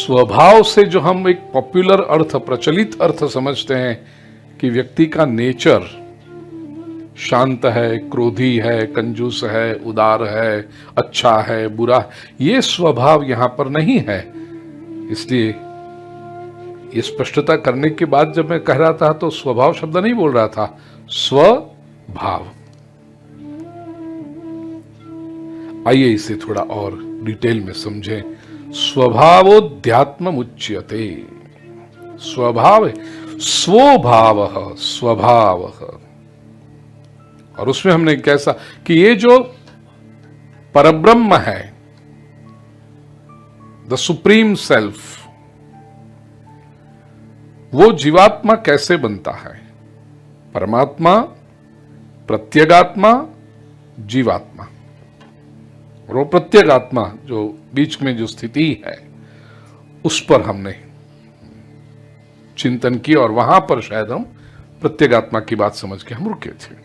स्वभाव से जो हम एक पॉपुलर अर्थ, प्रचलित अर्थ समझते हैं कि व्यक्ति का नेचर शांत है, क्रोधी है, कंजूस है, उदार है, अच्छा है, बुरा है, ये स्वभाव यहां पर नहीं है। इसलिए ये स्पष्टता करने के बाद जब मैं कह रहा था तो स्वभाव शब्द नहीं बोल रहा था, स्वभाव। आइए इसे थोड़ा और डिटेल में समझें। स्वभावोध्यात्म उच्यते। स्वभाव है, स्वभाव, स्वभाव। और उसमें हमने कैसा कि ये जो परब्रह्म है, द सुप्रीम सेल्फ, वो जीवात्मा कैसे बनता है? परमात्मा, प्रत्यगात्मा, जीवात्मा। और वो प्रत्यगात्मा जो बीच में जो स्थिति है उस पर हमने चिंतन किया और वहां पर शायद हम प्रत्यगात्मा की बात समझ के हम रुके थे।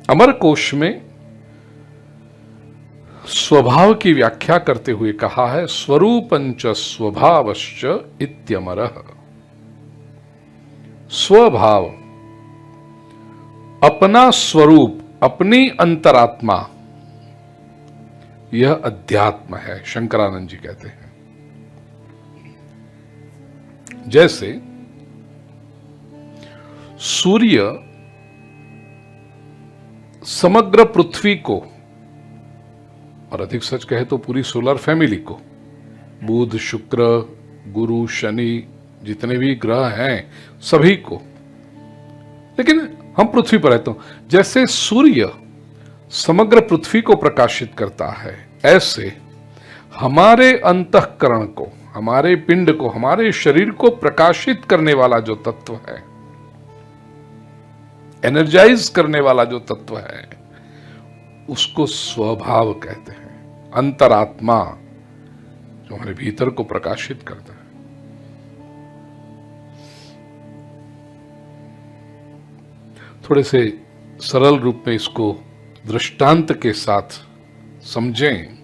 अमरकोश में स्वभाव की व्याख्या करते हुए कहा है, स्वरूपंच स्वभावश्च इत्यमरः। स्वभाव, अपना स्वरूप, अपनी अंतरात्मा, यह अध्यात्म है, शंकरानंद जी कहते हैं। जैसे सूर्य समग्र पृथ्वी को, और अधिक सच कहे तो पूरी सोलर फैमिली को, बुध, शुक्र, गुरु, शनि, जितने भी ग्रह हैं सभी को, लेकिन हम पृथ्वी पर रहते हैं। जैसे सूर्य समग्र पृथ्वी को प्रकाशित करता है, ऐसे हमारे अंतःकरण को, हमारे पिंड को, हमारे शरीर को प्रकाशित करने वाला जो तत्व है, एनर्जाइज करने वाला जो तत्व है, उसको स्वभाव कहते हैं। अंतरात्मा जो हमारे भीतर को प्रकाशित करता है। थोड़े से सरल रूप में इसको दृष्टांत के साथ समझें।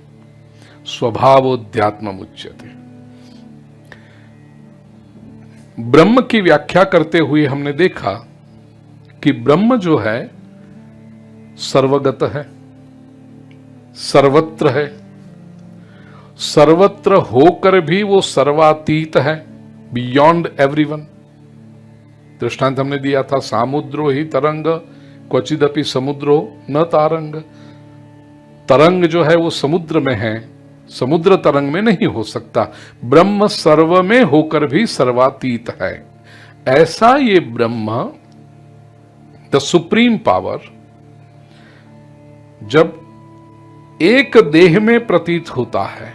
स्वभावोध्यात्म उच्यते। ब्रह्म की व्याख्या करते हुए हमने देखा कि ब्रह्म जो है सर्वगत है, सर्वत्र है, सर्वत्र होकर भी वो सर्वातीत है, बियॉन्ड एवरीवन। दृष्टांत हमने दिया था, सामुद्रो ही तरंग क्वचिदपि समुद्रो न तारंग। तरंग जो है वो समुद्र में है, समुद्र तरंग में नहीं हो सकता। ब्रह्म सर्व में होकर भी सर्वातीत है। ऐसा ये ब्रह्म, द सुप्रीम पावर, जब एक देह में प्रतीत होता है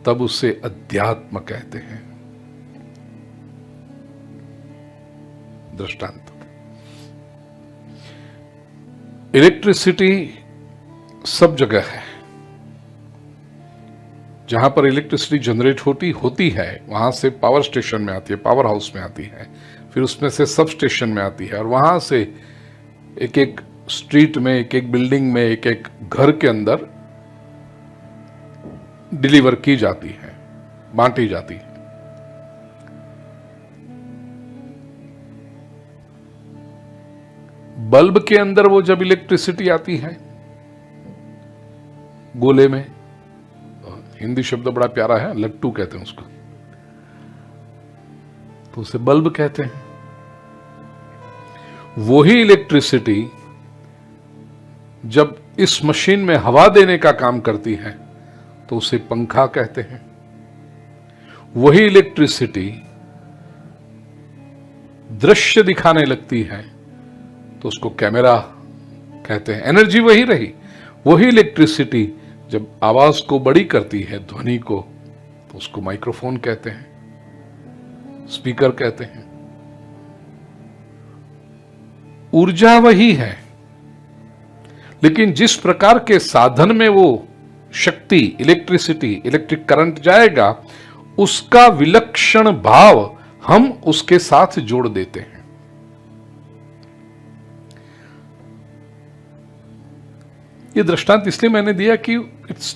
तब उसे अध्यात्म कहते हैं। दृष्टांत, इलेक्ट्रिसिटी सब जगह है। जहां पर इलेक्ट्रिसिटी जनरेट होती है वहां से पावर स्टेशन में आती है, पावर हाउस में आती है, फिर उसमें से सब स्टेशन में आती है, और वहां से एक एक स्ट्रीट में, एक एक बिल्डिंग में, एक एक घर के अंदर डिलीवर की जाती है, बांटी जाती है। बल्ब के अंदर वो जब इलेक्ट्रिसिटी आती है गोले में, हिंदी शब्द बड़ा प्यारा है, लट्टू कहते हैं उसको, तो उसे बल्ब कहते हैं। वही इलेक्ट्रिसिटी जब इस मशीन में हवा देने का काम करती है तो उसे पंखा कहते हैं। वही इलेक्ट्रिसिटी दृश्य दिखाने लगती है तो उसको कैमरा कहते हैं। एनर्जी वही रही। वही इलेक्ट्रिसिटी जब आवाज को बड़ी करती है, ध्वनि को, तो उसको माइक्रोफोन कहते हैं, स्पीकर कहते हैं। ऊर्जा वही है, लेकिन जिस प्रकार के साधन में वो शक्ति, इलेक्ट्रिसिटी, इलेक्ट्रिक करंट जाएगा, उसका विलक्षण भाव हम उसके साथ जोड़ देते हैं। ये दृष्टांत इसलिए मैंने दिया कि इट्स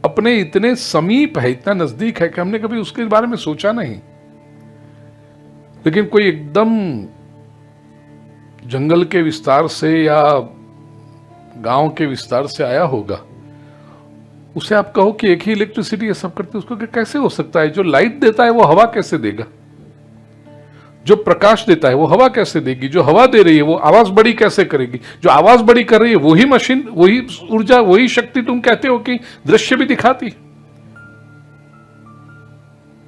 अपने इतने समीप है, इतना नजदीक है कि हमने कभी उसके बारे में सोचा नहीं। लेकिन कोई एकदम जंगल के विस्तार से या गांव के विस्तार से आया होगा, उसे आप कहो कि एक ही इलेक्ट्रिसिटी ये सब करती है, उसको कैसे हो सकता है? जो लाइट देता है वो हवा कैसे देगा? जो प्रकाश देता है वो हवा कैसे देगी? जो हवा दे रही है वो आवाज बड़ी कैसे करेगी? जो आवाज बड़ी कर रही है वही मशीन, वही ऊर्जा, वही शक्ति तुम कहते हो कि दृश्य भी दिखाती।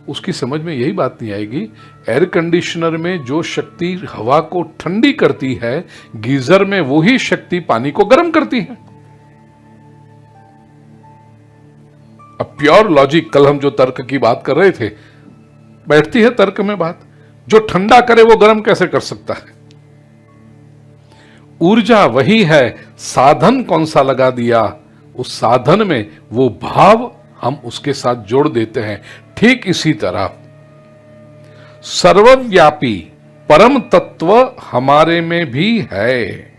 उसकी समझ में यही बात नहीं आएगी। एयर कंडीशनर में जो शक्ति हवा को ठंडी करती है, गीजर में वही शक्ति पानी को गर्म करती है। अब प्योर लॉजिक, कल हम जो तर्क की बात कर रहे थे, बैठती है तर्क में बात। जो ठंडा करे वो गर्म कैसे कर सकता है? ऊर्जा वही है, साधन कौन सा लगा दिया, उस साधन में वो भाव हम उसके साथ जोड़ देते हैं। ठीक इसी तरह सर्वव्यापी परम तत्व हमारे में भी है।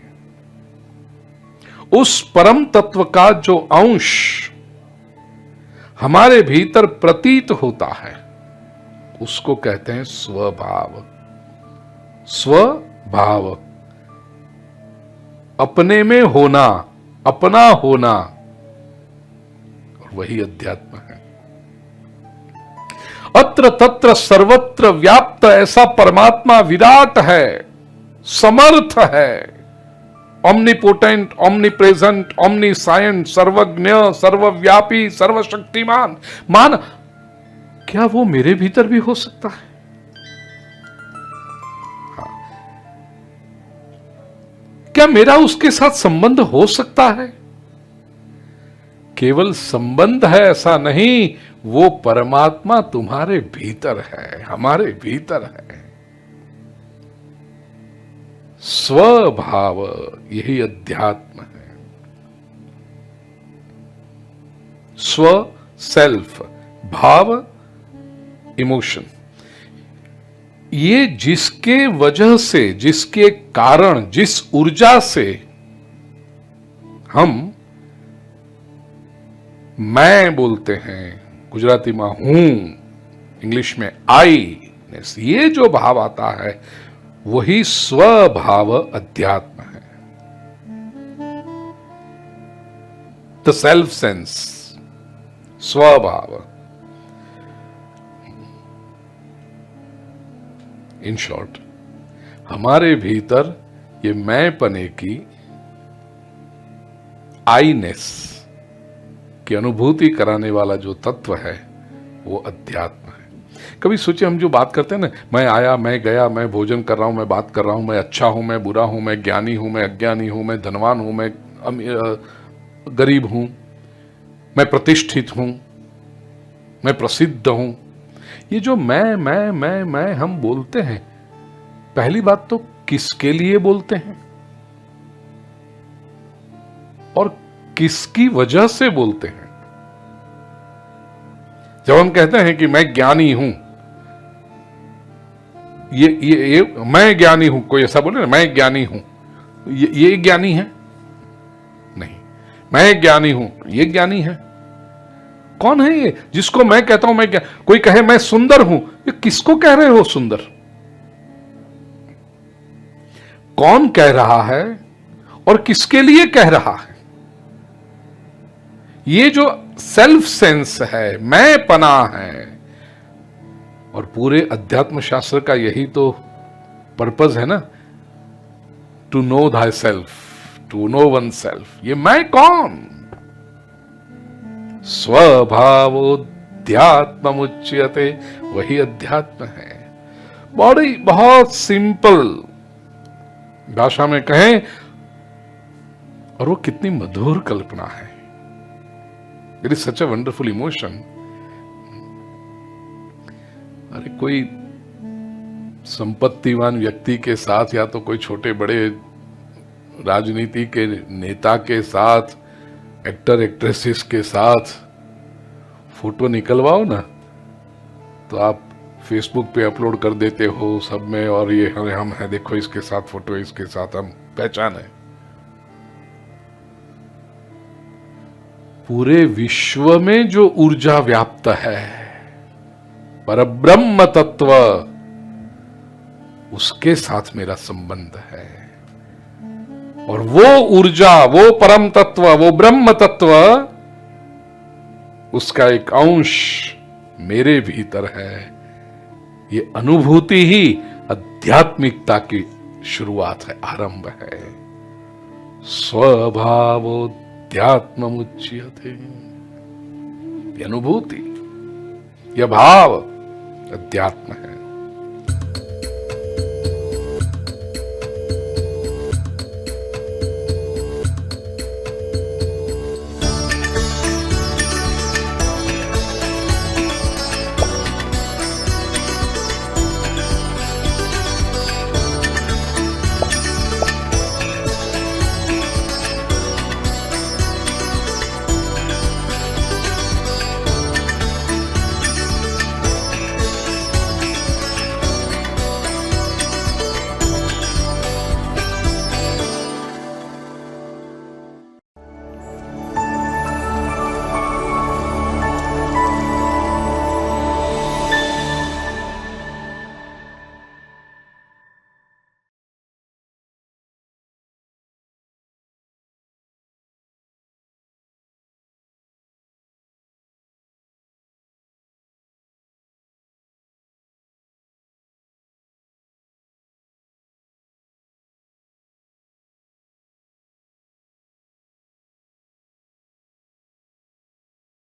उस परम तत्व का जो अंश हमारे भीतर प्रतीत होता है उसको कहते हैं स्वभाव। स्वभाव अपने में होना, अपना होना, और वही अध्यात्म है। अत्र तत्र सर्वत्र व्याप्त ऐसा परमात्मा विराट है, समर्थ है, ओमनीपोटेंट, ओमनीप्रेजेंट, ओमनीसाइंट, सर्वज्ञ, सर्वव्यापी, सर्वशक्तिमान। मान क्या वो मेरे भीतर भी हो सकता है? हाँ। क्या मेरा उसके साथ संबंध हो सकता है? केवल संबंध है ऐसा नहीं, वो परमात्मा तुम्हारे भीतर है, हमारे भीतर है। स्वभाव यही अध्यात्म है। स्व सेल्फ, भाव इमोशन, ये जिसके वजह से, जिसके कारण, जिस ऊर्जा से हम मैं बोलते हैं, गुजराती में हूं, इंग्लिश में आई नेस, ये जो भाव आता है वही स्वभाव अध्यात्म है। द सेल्फ सेंस, स्वभाव। इन शॉर्ट, हमारे भीतर ये मैं पने की, आईनेस की अनुभूति कराने वाला जो तत्व है वो अध्यात्म है। कभी सोचे, हम जो बात करते हैं ना, मैं आया, मैं गया, मैं भोजन कर रहा हूं, मैं बात कर रहा हूं, मैं अच्छा हूं, मैं बुरा हूं, मैं ज्ञानी हूं, मैं अज्ञानी हूं, मैं धनवान हूं, मैं गरीब हूं, मैं प्रतिष्ठित हूं, मैं प्रसिद्ध हूं। ये जो मैं हम बोलते हैं, पहली बात तो किसके लिए बोलते हैं और किसकी वजह से बोलते हैं? जब हम कहते हैं कि मैं ज्ञानी हूं, ये मैं ज्ञानी हूं, कोई ऐसा बोले ना मैं ज्ञानी हूं, ये ज्ञानी है? नहीं। मैं ज्ञानी हूं, ये ज्ञानी है? कौन है ये जिसको मैं कहता हूं मैं क्या? कोई कहे मैं सुंदर हूं, ये किसको कह रहे हो सुंदर? कौन कह रहा है और किसके लिए कह रहा है? ये जो सेल्फ सेंस है, मैं पना है, और पूरे अध्यात्म शास्त्र का यही तो पर्पस है ना, to know thy self, to know one self. ये मैं कौन? स्वभावोध्यात्म उच्यते, वही अध्यात्म है। बड़ी बहुत सिंपल भाषा में कहें, और वो कितनी मधुर कल्पना है। It is such a wonderful emotion. अरे कोई संपत्तिवान व्यक्ति के साथ या तो कोई छोटे बड़े राजनीति के नेता के साथ, एक्टर एक्ट्रेसेस के साथ फोटो निकलवाओ ना, तो आप फेसबुक पे अपलोड कर देते हो सब में, और ये हम हैं, देखो इसके साथ फोटो, इसके साथ हम, पहचान है। पूरे विश्व में जो ऊर्जा व्याप्त है, परब्रह्म तत्व, उसके साथ मेरा संबंध है। और वो ऊर्जा, वो परम तत्व, वो ब्रह्म तत्व, उसका एक अंश मेरे भीतर है। ये अनुभूति ही आध्यात्मिकता की शुरुआत है, आरंभ है। स्वभावोध्यात्म मुच्यते, ये अनुभूति, यह भाव अध्यात्म है।